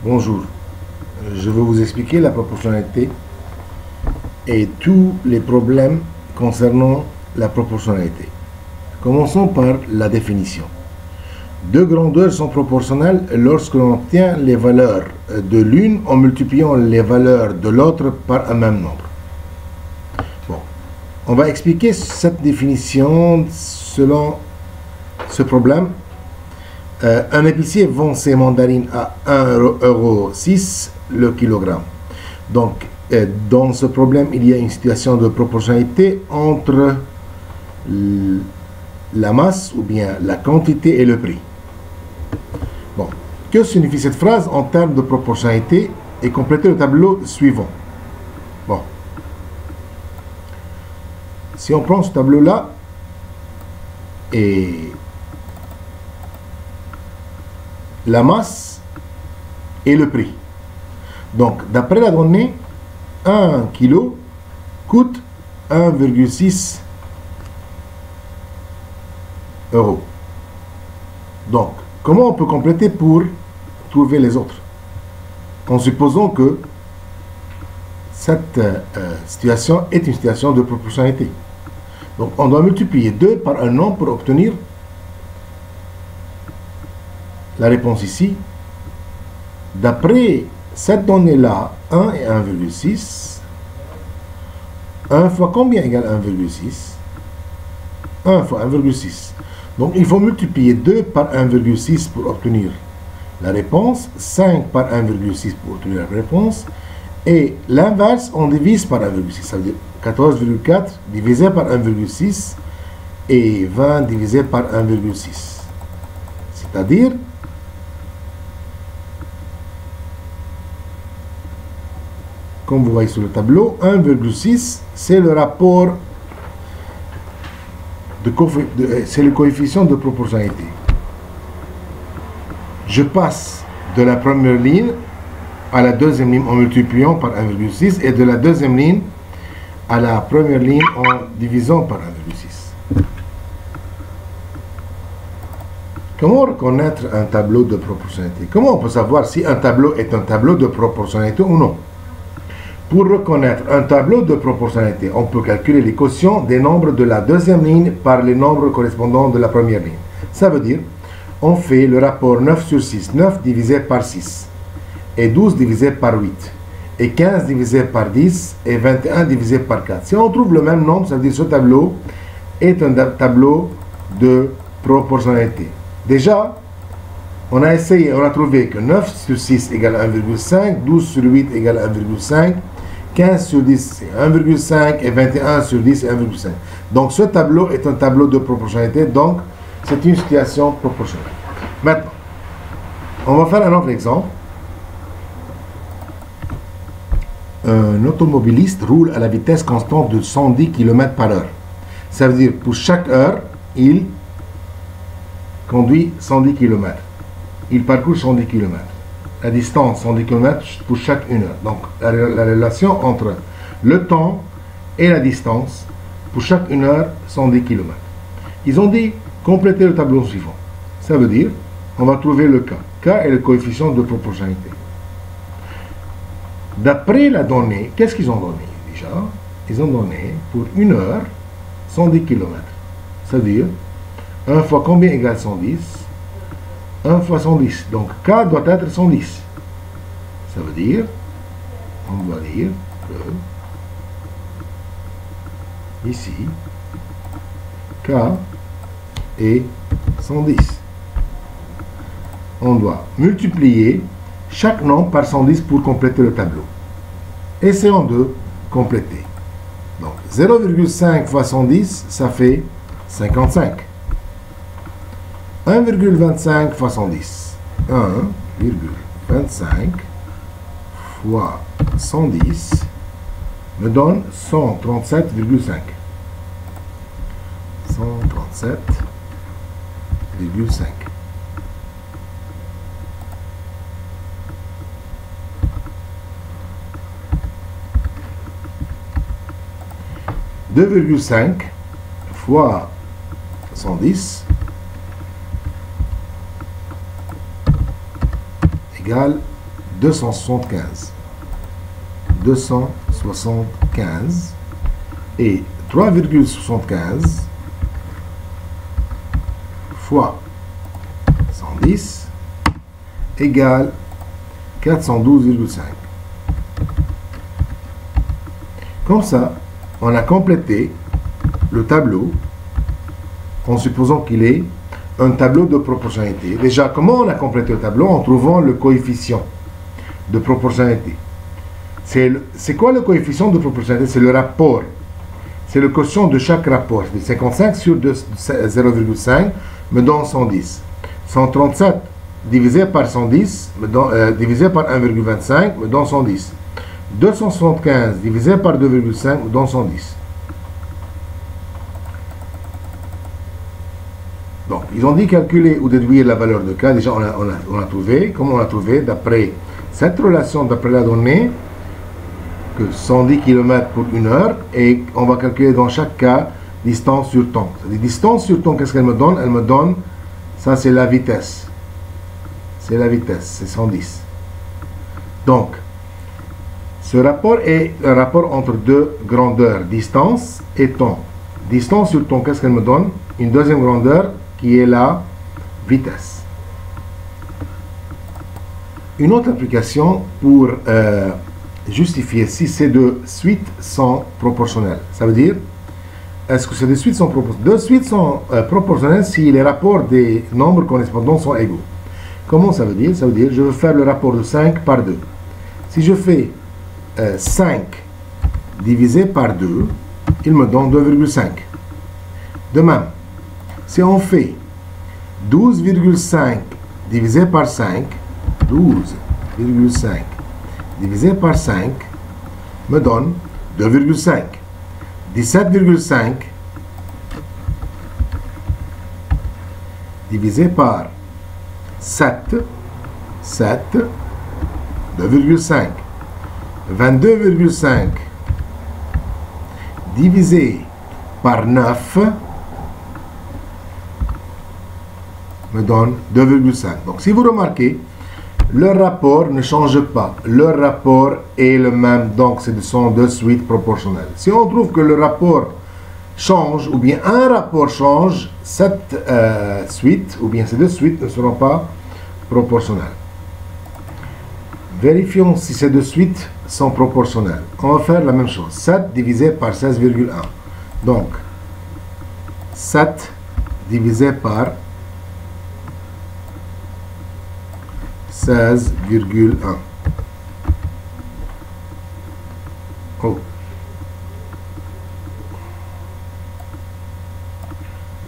Bonjour, je vais vous expliquer la proportionnalité et tous les problèmes concernant la proportionnalité. Commençons par la définition. Deux grandeurs sont proportionnelles lorsque l'on obtient les valeurs de l'une en multipliant les valeurs de l'autre par un même nombre. Bon, on va expliquer cette définition selon ce problème. Un épicier vend ses mandarines à 1,06 € le kilogramme. Donc, dans ce problème, il y a une situation de proportionnalité entre la masse ou bien la quantité et le prix. Bon, que signifie cette phrase en termes de proportionnalité et compléter le tableau suivant. Bon, si on prend ce tableau-là et la masse et le prix. Donc, d'après la donnée, 1 kg coûte 1,6 €. Donc, comment on peut compléter pour trouver les autres? En supposant que cette situation est une situation de proportionnalité. Donc, on doit multiplier 2 par un nombre pour obtenir la réponse ici. D'après cette donnée-là, 1 et 1,6. 1 fois combien égale 1,6? 1 fois 1,6. Donc, il faut multiplier 2 par 1,6 pour obtenir la réponse. 5 par 1,6 pour obtenir la réponse. Et l'inverse, on divise par 1,6. Ça veut dire 14,4 divisé par 1,6 et 20 divisé par 1,6. C'est-à-dire comme vous voyez sur le tableau, 1,6, c'est le rapport, c'est le coefficient de proportionnalité. Je passe de la première ligne à la deuxième ligne en multipliant par 1,6 et de la deuxième ligne à la première ligne en divisant par 1,6. Comment reconnaître un tableau de proportionnalité? Comment on peut savoir si un tableau est un tableau de proportionnalité ou non? Pour reconnaître un tableau de proportionnalité, on peut calculer les quotients des nombres de la deuxième ligne par les nombres correspondants de la première ligne. Ça veut dire, on fait le rapport 9 sur 6, 9 divisé par 6, et 12 divisé par 8, et 15 divisé par 10, et 21 divisé par 4. Si on trouve le même nombre, ça veut dire que ce tableau est un tableau de proportionnalité. Déjà, on a essayé, on a trouvé que 9 sur 6 égale 1,5, 12 sur 8 égale 1,5, 15 sur 10 c'est 1,5 et 21 sur 10 c'est 1,5. Donc ce tableau est un tableau de proportionnalité, donc c'est une situation proportionnelle. Maintenant, on va faire un autre exemple. Un automobiliste roule à la vitesse constante de 110 km/h. Ça veut dire pour chaque heure, il conduit 110 km. Il parcourt 110 km. La distance 110 km pour chaque 1 heure. Donc, la relation entre le temps et la distance pour chaque 1 heure, 110 km. Ils ont dit compléter le tableau suivant. Ça veut dire, on va trouver le K. K est le coefficient de proportionnalité. D'après la donnée, qu'est-ce qu'ils ont donné déjà? Ils ont donné pour 1 heure 110 km. Ça veut dire 1 fois combien égale 110? 1 fois 110. Donc, K doit être 110. Ça veut dire, on doit dire que ici, K est 110. On doit multiplier chaque nombre par 110 pour compléter le tableau. Essayons de compléter. Donc, 0,5 fois 110, ça fait 55. 1,25 fois 110. 1,25 fois 110 me donne 137,5. 137,5. « 2,5 fois 110 égale 275. 275 et 3,75 fois 110 égale 412,5. Comme ça, on a complété le tableau en supposant qu'il est un tableau de proportionnalité. Déjà, comment on a complété le tableau? En trouvant le coefficient de proportionnalité. C'est quoi le coefficient de proportionnalité? C'est le rapport. C'est le quotient de chaque rapport. 55 sur 0,5 me donne 110. 137 divisé par 110, divisé par 1,25 me donne 110. 275 divisé par 2,5 me donne 110. Donc, ils ont dit calculer ou déduire la valeur de K. Déjà, on a trouvé. Comment on l'a trouvé? D'après cette relation, d'après la donnée, que 110 km pour 1 heure, et on va calculer dans chaque cas distance sur temps. Les distances sur temps, qu'est-ce qu'elle me donne? Elle me donne, ça c'est la vitesse. C'est la vitesse, c'est 110. Donc, ce rapport est un rapport entre deux grandeurs, distance et temps. Distance sur temps, qu'est-ce qu'elle me donne? Une deuxième grandeur qui est la vitesse. Une autre application pour justifier si ces deux suites sont proportionnelles. Ça veut dire, est-ce que ces deux suites sont proportionnelles? Deux suites sont proportionnelles si les rapports des nombres correspondants sont égaux. Comment ça veut dire? Ça veut dire, je veux faire le rapport de 5 par 2. Si je fais 5 divisé par 2, il me donne 2,5. De même, si on fait 12,5 divisé par 5, 12,5 divisé par 5 me donne 2,5. 17,5 divisé par 7, 2,5. 22,5 divisé par 9 me donne 2,5. Donc, si vous remarquez, le rapport ne change pas. Le rapport est le même, donc ce sont deux suites proportionnelles. Si on trouve que le rapport change, ou bien un rapport change, cette suite, ou bien ces deux suites ne seront pas proportionnelles. Vérifions si ces deux suites sont proportionnelles. On va faire la même chose. 7 divisé par 16,1. Donc, 7 divisé par 16,1. Oh.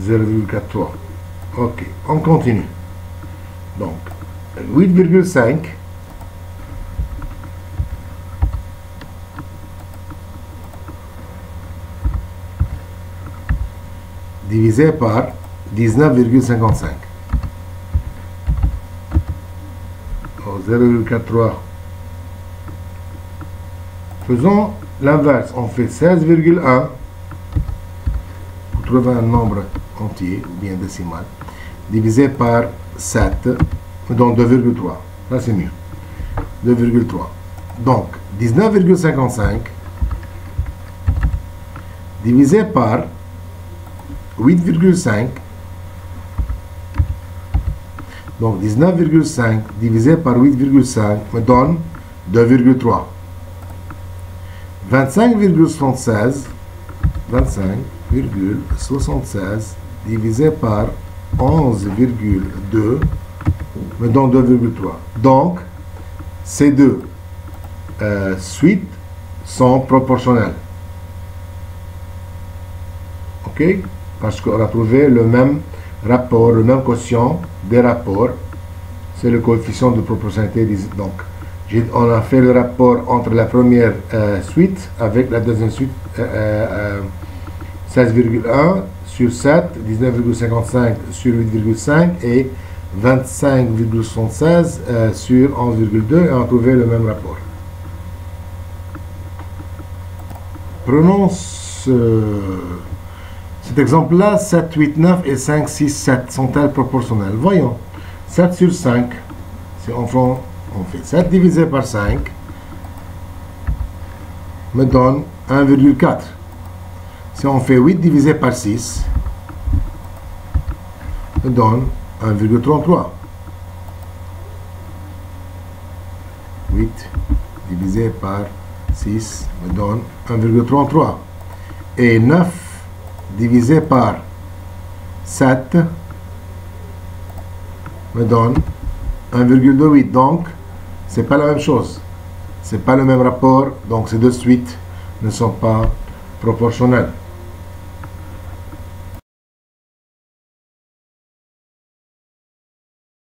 0,43. Ok, on continue. Donc, 8,5 divisé par 19,55. 0,43. Faisons l'inverse. On fait 16,1 pour trouver un nombre entier ou bien décimal divisé par 7, donc 2,3. Là c'est mieux. 2,3. Donc 19,55 divisé par 8,5. Donc 19,5 divisé par 8,5 me donne 2,3. 25,76 divisé par 11,2 me donne 2,3. Donc, ces deux suites sont proportionnelles. OK? Parce qu'on a trouvé le même rapport, le même quotient des rapports. C'est le coefficient de proportionnalité. Donc, on a fait le rapport entre la première suite avec la deuxième suite 16,1 sur 7, 19,55 sur 8,5 et 25,76 sur 11,2 et on a trouvé le même rapport. Prenons cet exemple-là, 7, 8, 9 et 5, 6, 7 sont-elles proportionnelles? Voyons. 7 sur 5, si on prend On fait 7 divisé par 5 me donne 1,4. Si on fait 8 divisé par 6, me donne 1,33. 8 divisé par 6 me donne 1,33. Et 9 divisé par 7 me donne 1,28. Donc, c'est pas la même chose. C'est pas le même rapport. Donc, ces deux suites ne sont pas proportionnelles.